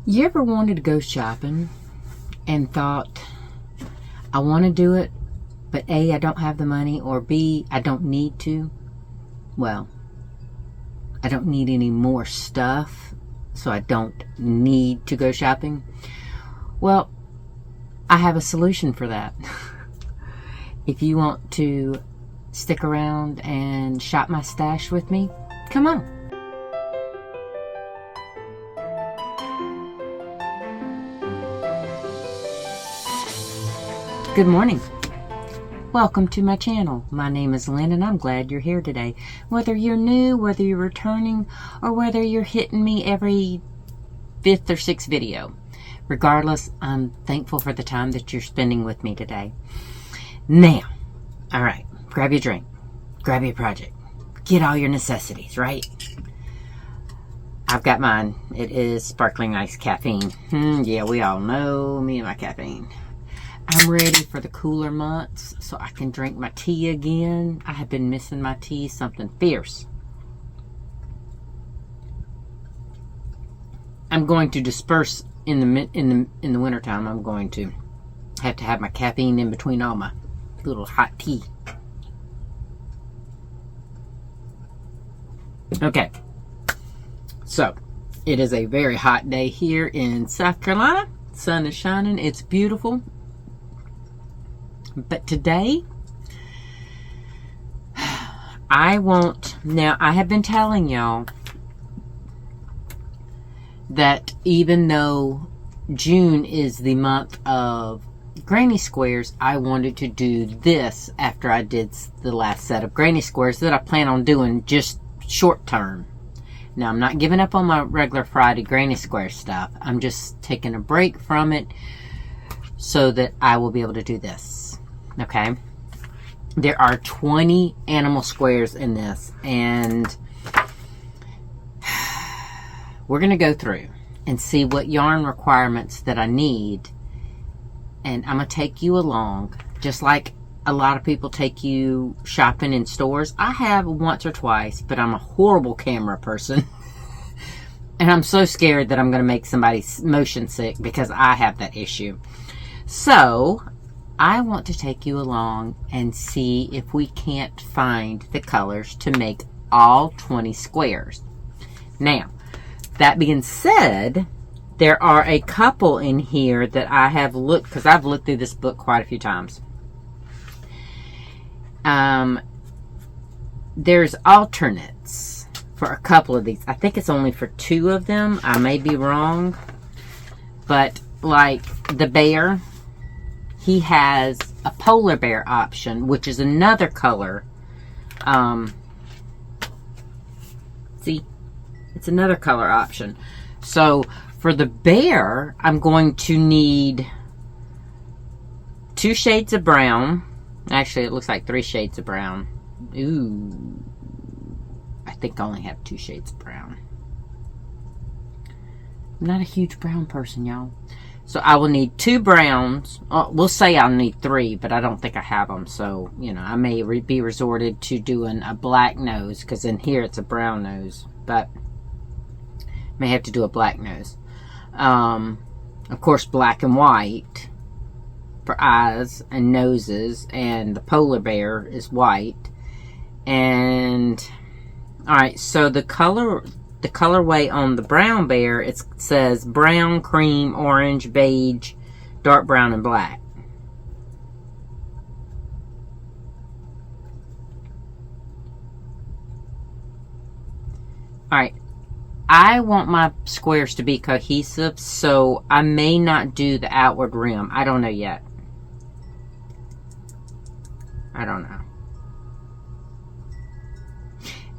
You ever wanted to go shopping and thought, I want to do it, but A, I don't have the money, or B, I don't need to? Well, I don't need any more stuff, so I don't need to go shopping. Well, I have a solution for that. If you want to stick around and shop my stash with me, come on. Good morning. Welcome to my channel. My name is Lynn and I'm glad you're here today. Whether you're new, whether you're returning, or whether you're hitting me every 5th or 6th video. Regardless, I'm thankful for the time that you're spending with me today. Now, alright, grab your drink, grab your project, get all your necessities, right? I've got mine. It is sparkling ice caffeine. Yeah, we all know me and my caffeine. I'm ready for the cooler months so I can drink my tea again. I have been missing my tea, something fierce. I'm going to disperse in the wintertime. I'm going to have my caffeine in between all my little hot tea. Okay. So, it is a very hot day here in South Carolina. Sun is shining. It's beautiful. But today, now I have been telling y'all that even though June is the month of granny squares, I wanted to do this after I did the last set of granny squares that I plan on doing just short term. Now, I'm not giving up on my regular Friday granny square stuff. I'm just taking a break from it so that I will be able to do this. Okay, there are 20 animal squares in this, and we're going to go through and see what yarn requirements that I need, and I'm going to take you along, just like a lot of people take you shopping in stores. I have once or twice, but I'm a horrible camera person, and I'm so scared that I'm going to make somebody motion sick because I have that issue. So I want to take you along and see if we can't find the colors to make all 20 squares. Now, that being said, there are a couple in here that I have looked, because I've looked through this book quite a few times. There's alternates for a couple of these. I think it's only for 2 of them. I may be wrong. But like the bear, he has a polar bear option, which is another color. See, it's another color option. So for the bear, I'm going to need 2 shades of brown. Actually, it looks like 3 shades of brown. Ooh, I think I only have 2 shades of brown. I'm not a huge brown person, y'all. So I will need 2 browns. We'll say I'll need 3, but I don't think I have them. So, you know, I may be resorted to doing a black nose, because in here it's a brown nose. But may have to do a black nose. Of course, black and white for eyes and noses. And the polar bear is white. And, alright, so the colorway on the brown bear, it says brown, cream, orange, beige, dark brown, and black. Alright, I want my squares to be cohesive, so I may not do the outward rim. I don't know yet. I don't know.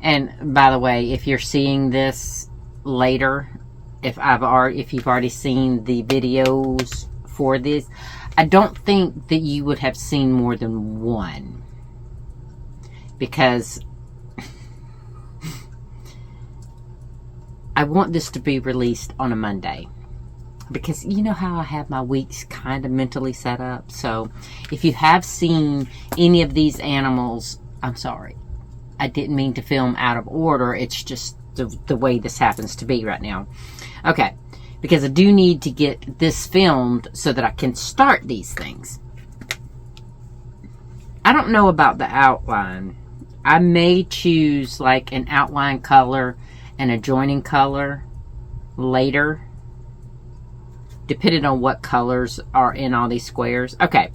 And by the way, if you're seeing this later, if you've already seen the videos for this, I don't think that you would have seen more than one, because I want this to be released on a Monday, because you know how I have my weeks kind of mentally set up. So if you have seen any of these animals, I'm sorry. I didn't mean to film out of order. It's just the way this happens to be right now. Okay. because I do need to get this filmed so that I can start these things. I don't know about the outline. I may choose like an outline color and a joining color later, depending on what colors are in all these squares. Okay.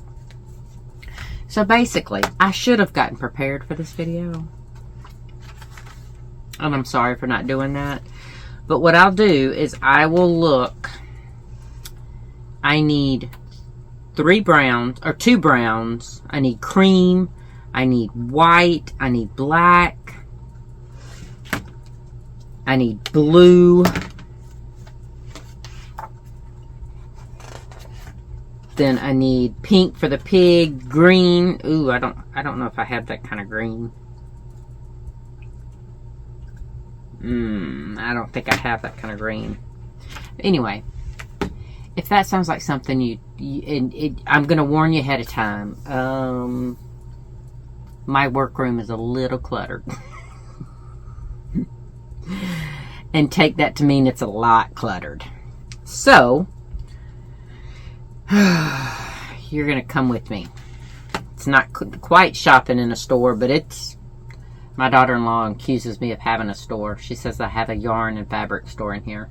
So basically, I should have gotten prepared for this video. And I'm sorry for not doing that. But what I'll do is I will look. I need 3 browns, or 2 browns. I need cream. I need white. I need black. I need blue. Then I need pink for the pig, green. Ooh, I don't know if I have that kind of green. I don't think I have that kind of green. Anyway, if that sounds like something I'm going to warn you ahead of time. My workroom is a little cluttered. And take that to mean it's a lot cluttered. So, you're going to come with me. It's not quite shopping in a store, but it's... My daughter-in-law accuses me of having a store. She says I have a yarn and fabric store in here.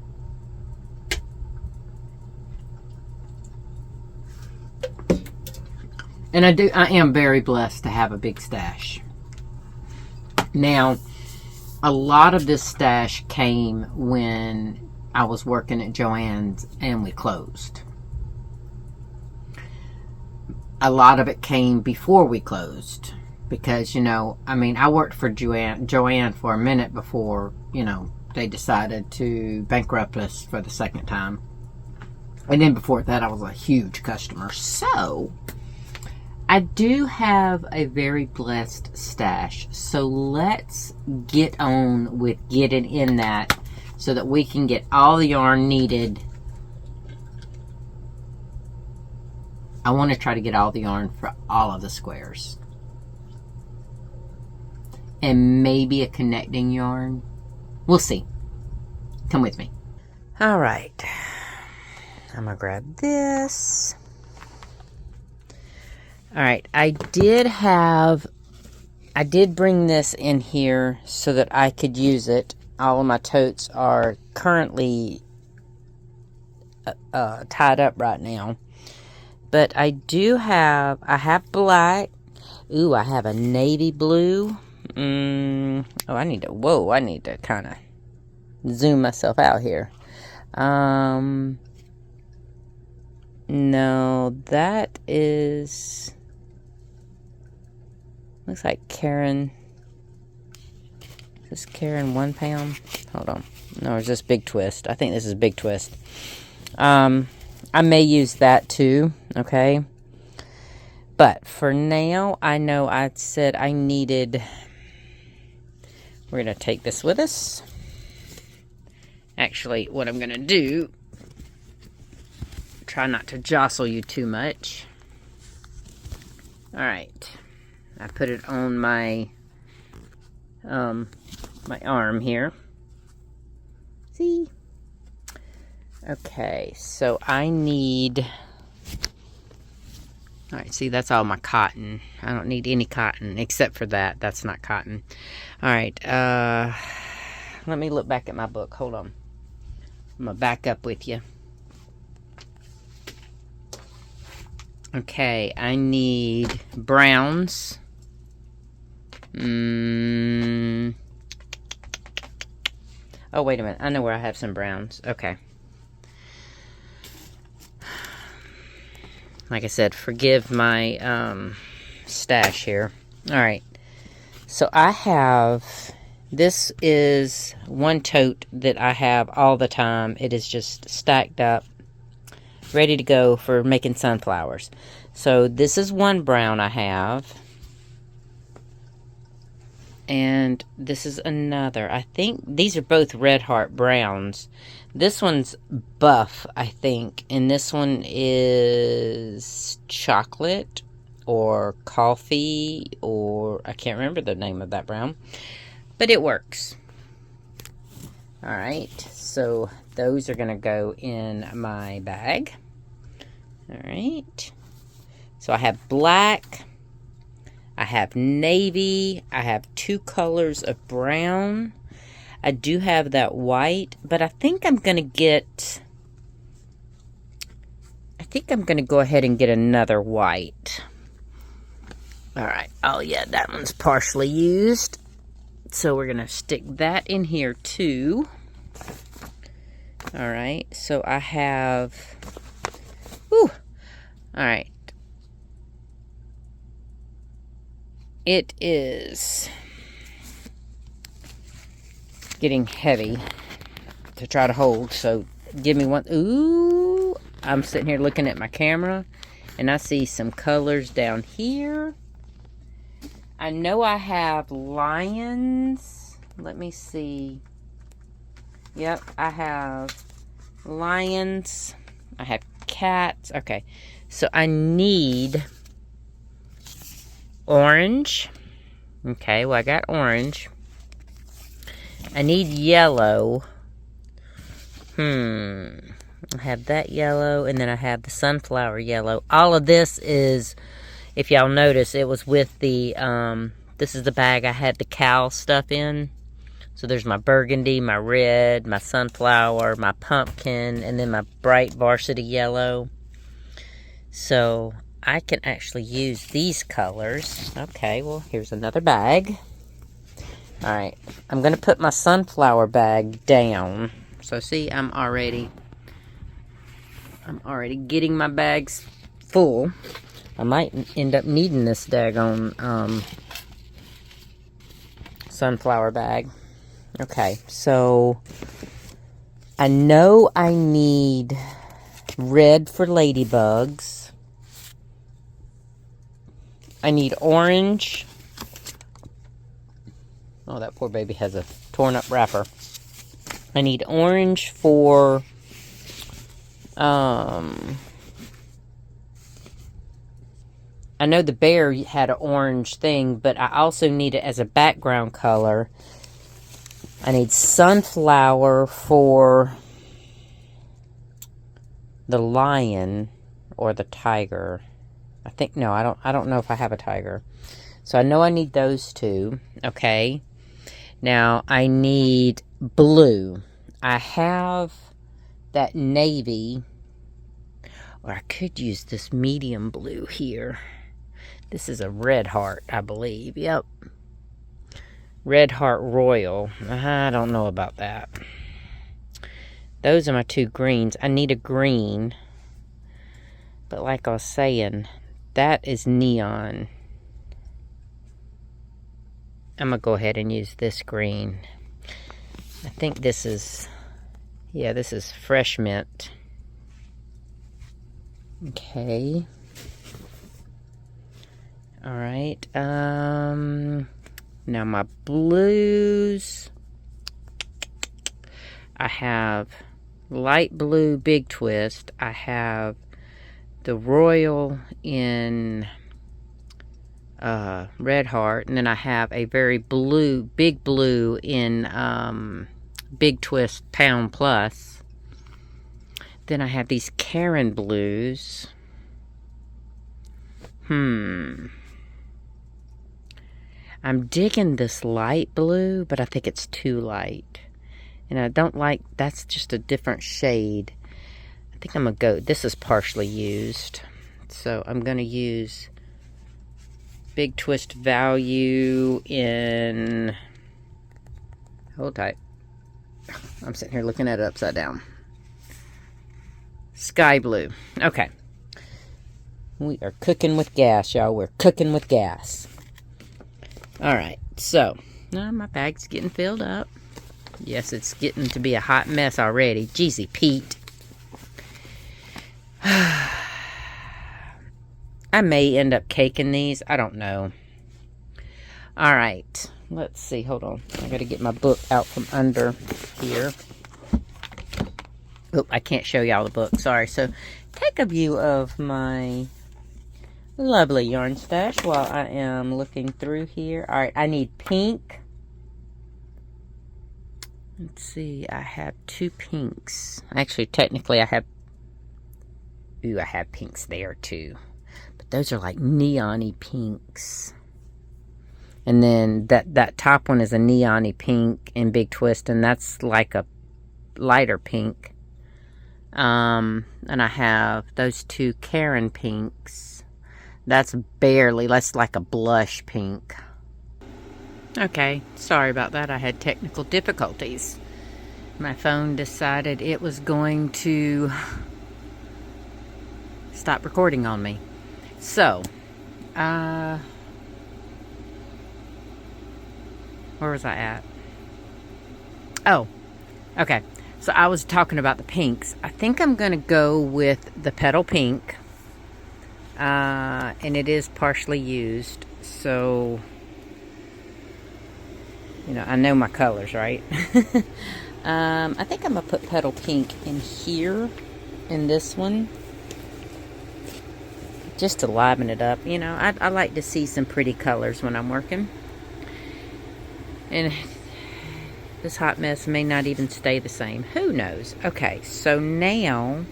And I am very blessed to have a big stash. Now, a lot of this stash came when I was working at Joann's and we closed. A lot of it came before we closed. Because, you know, I mean, I worked for Joann for a minute before, you know, they decided to bankrupt us for the second time. And then before that, I was a huge customer. So, I do have a very blessed stash. So, let's get on with getting in that so that we can get all the yarn needed. I want to try to get all the yarn for all of the squares. And maybe a connecting yarn. We'll see. Come with me. All right. I'm going to grab this. All right. I did bring this in here so that I could use it. All of my totes are currently tied up right now. But I have black. Ooh, I have a navy blue. I need to kind of zoom myself out here. No, that is, looks like Karen. Is this Karen 1 pound? Hold on. No, it's this Big Twist. I think this is Big Twist. I may use that too, okay? But for now, I know I said I needed... We're going to take this with us. Actually, what I'm going to do... Try not to jostle you too much. Alright. I put it on my... my arm here. See? Okay, so I need... Alright, see, that's all my cotton. I don't need any cotton, except for that. That's not cotton. Alright, let me look back at my book. Hold on. I'm going to back up with you. Okay, I need browns. Oh, wait a minute. I know where I have some browns. Okay. Like I said, forgive my stash here. Alright. So I have... This is one tote that I have all the time. It is just stacked up, ready to go for making sunflowers. So this is one brown I have. And this is another. I think these are both Red Heart browns. This one's buff, I think. And this one is chocolate or coffee, or I can't remember the name of that brown. But it works. Alright, so those are going to go in my bag. All right. So I have black, I have navy, I have 2 colors of brown. I do have that white, but I think I'm going to go ahead and get another white. All right. Oh, yeah, that one's partially used. So we're going to stick that in here, too. All right. So I have... Whew. All right. It is getting heavy to try to hold, so give me one. Ooh, I'm sitting here looking at my camera, and I see some colors down here. I know I have lions. Let me see. Yep, I have lions. I have cats. Okay, so I need orange. Okay, well, I got orange. I need yellow. I have that yellow, and then I have the sunflower yellow. All of this is, if y'all notice, it was with the, this is the bag I had the cow stuff in. So there's my burgundy, my red, my sunflower, my pumpkin, and then my bright varsity yellow. So I can actually use these colors. Okay, well, here's another bag. All right, I'm going to put my sunflower bag down. So see, I'm already getting my bags full. I might end up needing this daggone sunflower bag. Okay, so I know I need red for ladybugs. I need orange. Oh, that poor baby has a torn up wrapper. I need orange for, I know the bear had an orange thing, but I also need it as a background color. I need sunflower for the lion or the tiger. I think, no, I don't know if I have a tiger. So I know I need those two. Okay. Now, I need blue. I have that navy, or I could use this medium blue here. This is a red heart, I believe. Yep. Red Heart Royal. I don't know about that. Those are my 2 greens. I need a green. But like I was saying, that is neon. I'm going to go ahead and use this green. I think this is, yeah, this is fresh mint. Okay. All right. Now my blues. I have light blue Big Twist. I have the Royal in Red Heart, and then I have a very big blue in Big Twist Pound Plus. Then I have these Karen blues. I'm digging this light blue, but I think it's too light. And I don't like, that's just a different shade. I think I'm going to go, this is partially used. So I'm going to use Big Twist Value in, hold tight. I'm sitting here looking at it upside down. Sky blue. Okay. We are cooking with gas, y'all. We're cooking with gas. All right. So, now my bag's getting filled up. Yes, it's getting to be a hot mess already. Jeezy Pete. I may end up caking these. I don't know. All right. Let's see. Hold on. I got to get my book out from under here. Oh, I can't show y'all the book. Sorry. So, take a view of my lovely yarn stash while I am looking through here. All right. I need pink. let's see, I have 2 pinks. Actually, technically I have pinks there too. But those are like neon-y pinks. And then that top one is a neon-y pink in Big Twist, and that's like a lighter pink. And I have those 2 Karen pinks. That's like a blush pink. Okay, sorry about that. I had technical difficulties. My phone decided it was going to stop recording on me. So, where was I at? Oh, okay. So I was talking about the pinks. I think I'm going to go with the Petal Pink. And it is partially used. So, you know, I know my colors, right? I think I'm going to put Petal Pink in here, in this one. Just to liven it up. You know, I like to see some pretty colors when I'm working. And this hot mess may not even stay the same. Who knows? Okay, so now,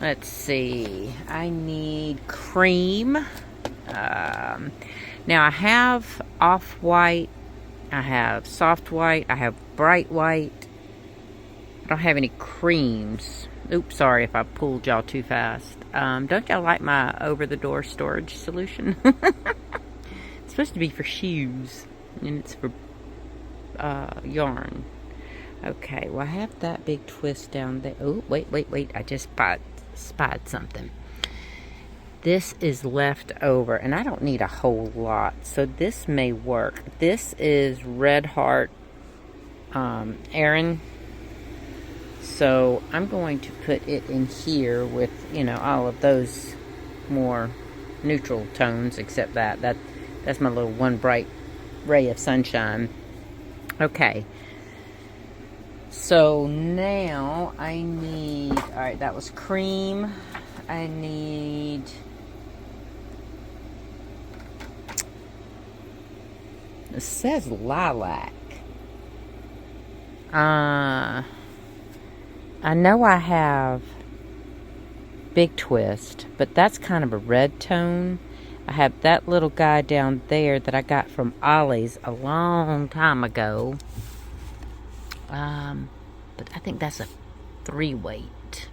let's see. I need cream. Now I have off-white. I have soft white. I have bright white. I don't have any creams. Oops, sorry if I pulled y'all too fast. Don't y'all like my over-the-door storage solution? It's supposed to be for shoes. And it's for yarn. Okay, well I have that Big Twist down there. Oh, wait. I just spied something. This is left over, and I don't need a whole lot, so this may work. This is Red Heart Aran. So I'm going to put it in here with, you know, all of those more neutral tones, except that's my little one bright ray of sunshine. Okay, so now I need, all right, that was cream. I need, it says lilac. I know I have Big Twist, but that's kind of a red tone. I have that little guy down there that I got from Ollie's a long time ago. But I think that's a 3-weight.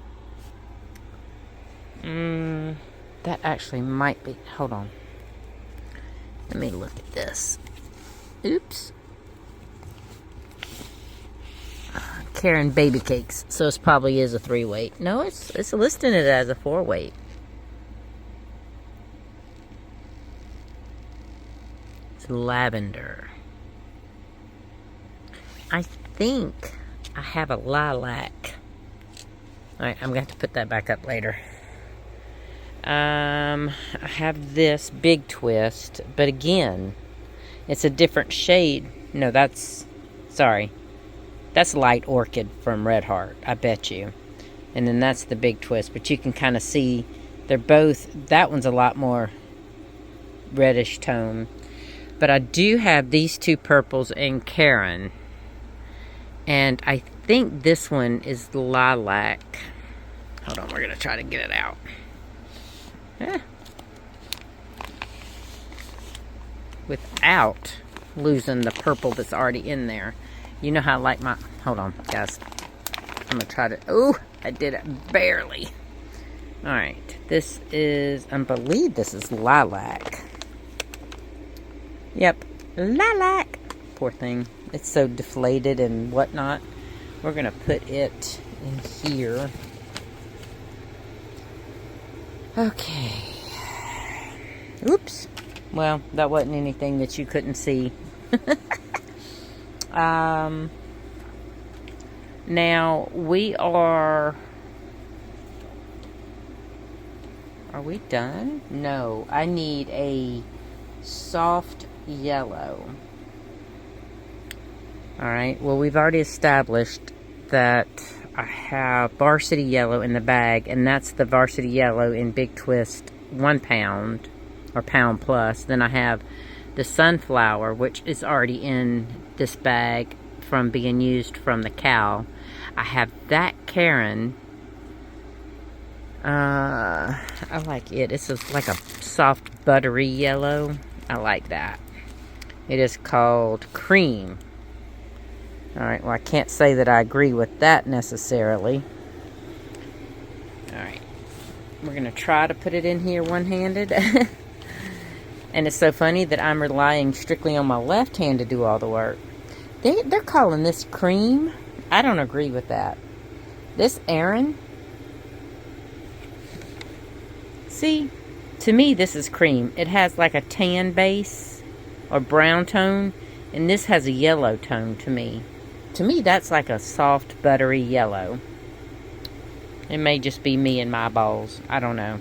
That actually might be, hold on. Let me look at this. Oops. Karen Baby Cakes. So it probably is a 3-weight. No, it's listing it as a 4-weight. Lavender. I think I have a lilac. Alright, I'm going to have to put that back up later. I have this Big Twist, but again, it's a different shade. No, that's Light Orchid from Red Heart, I bet you. And then that's the Big Twist, but you can kind of see they're both, that one's a lot more reddish tone. But I do have these 2 purples in Karen. And I think this one is lilac. Hold on, we're going to try to get it out. Without losing the purple that's already in there. You know how I like my, hold on, guys. I'm going to try to, oh, I did it barely. Alright, this is, I believe this is lilac. Yep, lilac. Poor thing. It's so deflated and whatnot. We're going to put it in here. Okay. Oops. Well, that wasn't anything that you couldn't see. Now, we are we done? No, I need a soft yellow. Alright, well, we've already established that I have Varsity Yellow in the bag, and that's the Varsity Yellow in Big Twist 1 pound, or pound plus. Then I have the Sunflower, which is already in this bag from being used from the cow. I have that Karen. I like it. It's just like a soft buttery yellow. I like that. It is called Cream. Alright, well I can't say that I agree with that necessarily. Alright. We're going to try to put it in here one-handed. And it's so funny that I'm relying strictly on my left hand to do all the work. They're calling this Cream. I don't agree with that. This Aaron. See, to me this is Cream. It has like a tan base or brown tone, and this has a yellow tone to me. To me that's like a soft buttery yellow. It may just be me and my balls. I don't know.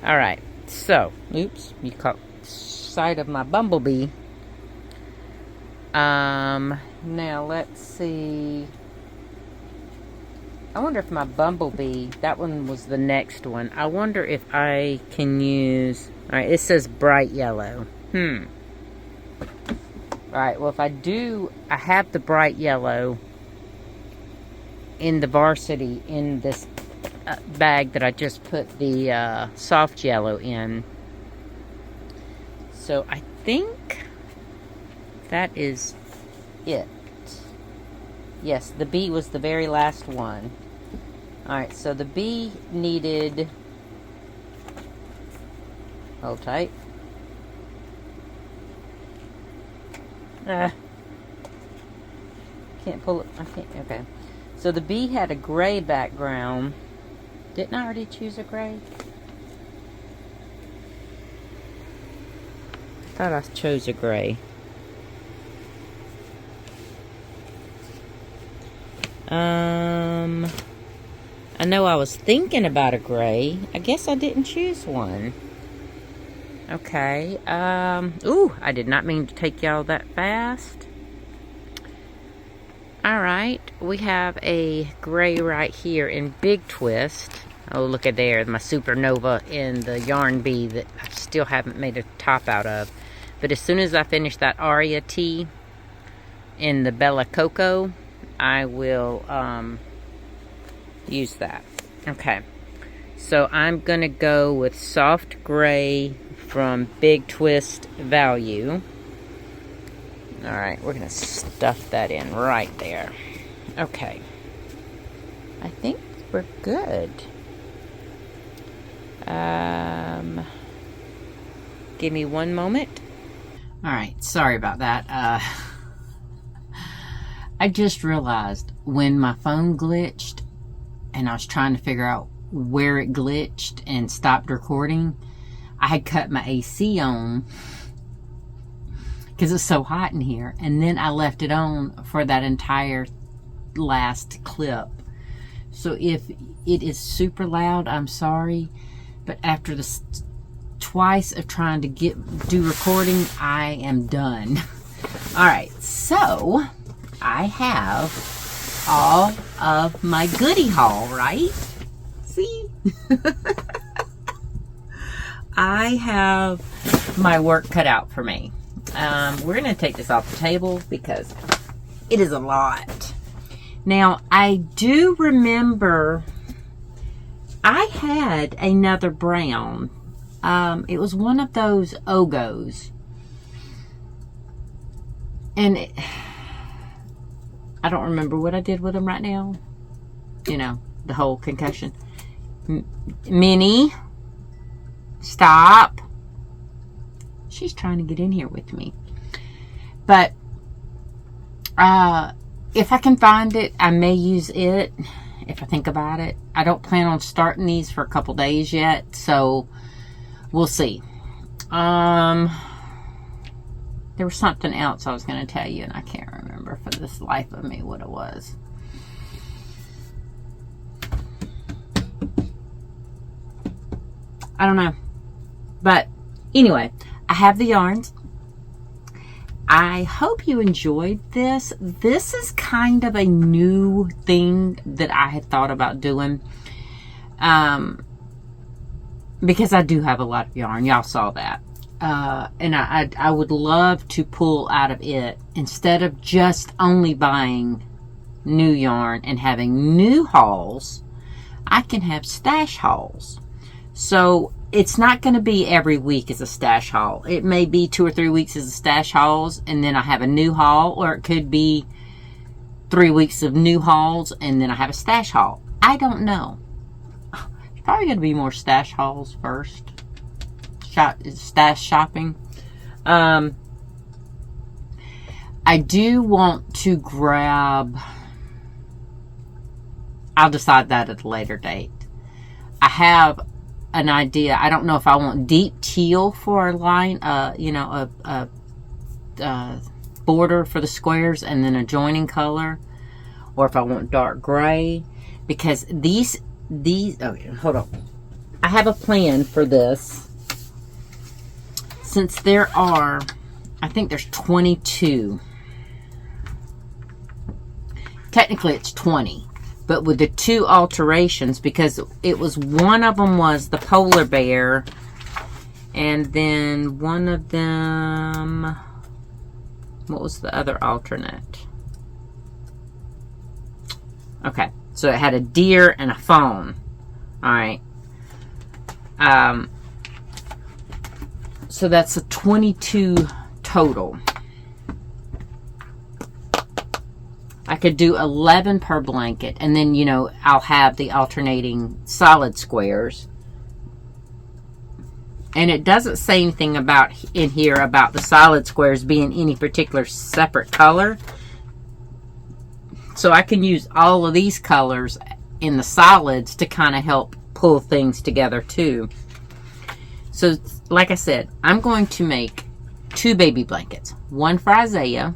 Alright, so, oops, you caught sight of my bumblebee. Now let's see. I wonder if my bumblebee, that one was the next one. I wonder if I can use, alright, it says bright yellow. Alright, well if I do, I have the bright yellow in the varsity in this bag that I just put the soft yellow in. So I think that is it. Yes, the bee was the very last one. Alright, so the bee needed, hold tight. Can't pull it, I can't, okay. So the bee had a gray background. Didn't I already choose a gray? I thought I chose a gray. I know I was thinking about a gray. I guess I didn't choose one. Okay. Ooh, I did not mean to take y'all that fast. Alright, we have a gray right here in Big Twist. Oh, look at there, my supernova in the yarn bee that I still haven't made a top out of. But as soon as I finish that Aria tea in the Bella Coco, I will use that. Okay, so I'm going to go with soft gray from Big Twist Value. Alright, we're going to stuff that in right there. Okay. I think we're good. Give me one moment. Alright, sorry about that. I just realized when my phone glitched and I was trying to figure out where it glitched and stopped recording, I had cut my AC on because it's so hot in here, and then I left it on for that entire last clip. So if it is super loud, I'm sorry, but after this twice of trying to do recording, I am done. Alright, so I have all of my goodie haul, right? See? I have my work cut out for me. We're going to take this off the table because it is a lot. Now, I do remember I had another brown. It was one of those Ogos. And I don't remember what I did with them right now. You know, the whole concussion. Minnie, stop. She's trying to get in here with me. But if I can find it, I may use it if I think about it. I don't plan on starting these for a couple days yet, so we'll see. There was something else I was going to tell you, and I can't remember for this life of me what it was. I don't know. But anyway, I have the yarns. I hope you enjoyed this. This is kind of a new thing that I had thought about doing. Because I do have a lot of yarn. Y'all saw that. and I would love to pull out of it, instead of just only buying new yarn and having new hauls, I can have stash hauls. So it's not going to be every week as a stash haul. It may be 2 or 3 weeks as a stash hauls, and then I have a new haul, or it could be 3 weeks of new hauls and then I have a stash haul. I don't know. It's probably going to be more stash hauls first. Stash shopping. I do want to grab... I'll decide that at a later date. I have an idea. I don't know if I want deep teal for a line, you know, a border for the squares and then a joining color, or if I want dark gray, because these okay, hold on. I have a plan for this. Since there are, I think there's 22. Technically it's 20. But with the 2 alterations, because it was, one of them was the polar bear, and then one of them, what was the other alternate? Okay, so it had a deer and a fawn. Alright. So that's a 22 total. I could do 11 per blanket, and then, you know, I'll have the alternating solid squares. And it doesn't say anything about in here about the solid squares being any particular separate color. So I can use all of these colors in the solids to kind of help pull things together too. So, like I said, I'm going to make 2 baby blankets. One for Isaiah,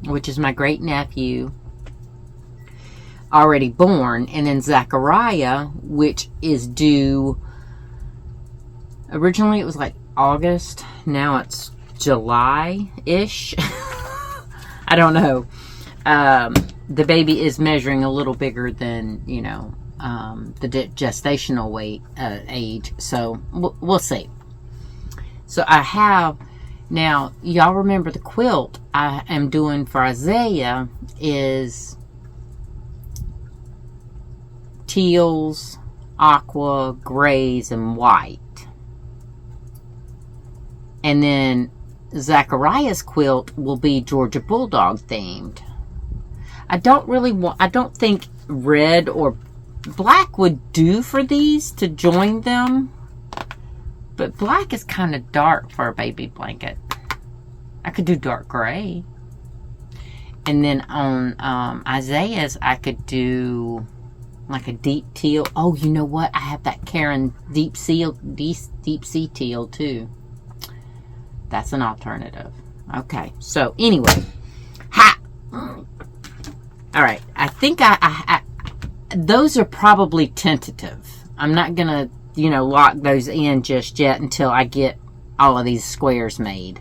which is my great nephew, already born, and then Zachariah, which is due, originally it was like August, now it's July-ish. I don't know. The baby is measuring a little bigger than, you know, the gestational weight age, so we'll see. So I have, now y'all remember the quilt I am doing for Isaiah is teals, aqua, grays, and white. And then Zachariah's quilt will be Georgia Bulldog themed. I don't think red or black would do for these to join them. But black is kind of dark for a baby blanket. I could do dark gray. And then on Isaiah's, I could do like a deep teal. Oh, you know what? I have that Karen deep sea teal too. That's an alternative. Okay. So anyway, all right. I think I those are probably tentative. I'm not gonna, you know, lock those in just yet until I get all of these squares made.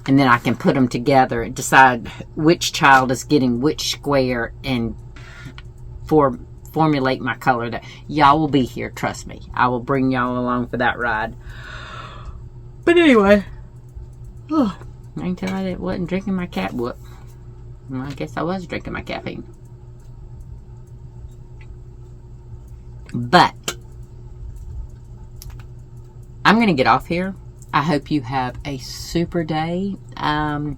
And then I can put them together and decide which child is getting which square and formulate my color. That y'all will be here, trust me. I will bring y'all along for that ride. But anyway, I can tell I wasn't drinking my cat. Well, I guess I was drinking my caffeine. But I'm going to get off here. I hope you have a super day. I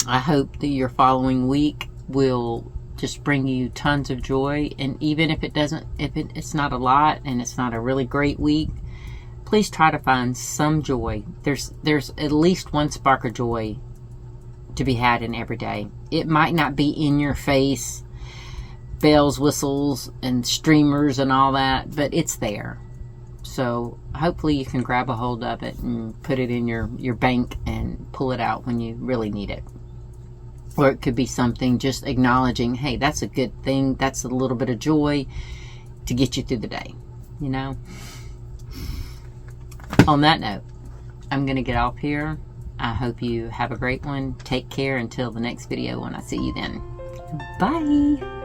hope that your following week will just bring you tons of joy. And even if it doesn't, it's not a lot and it's not a really great week, please try to find some joy. There's at least one spark of joy to be had in every day. It might not be in your face, bells, whistles, and streamers and all that, but it's there. So hopefully you can grab a hold of it and put it in your bank and pull it out when you really need it. Or it could be something just acknowledging, hey, that's a good thing. That's a little bit of joy to get you through the day, you know? On that note, I'm going to get off here. I hope you have a great one. Take care until the next video when I see you then. Bye.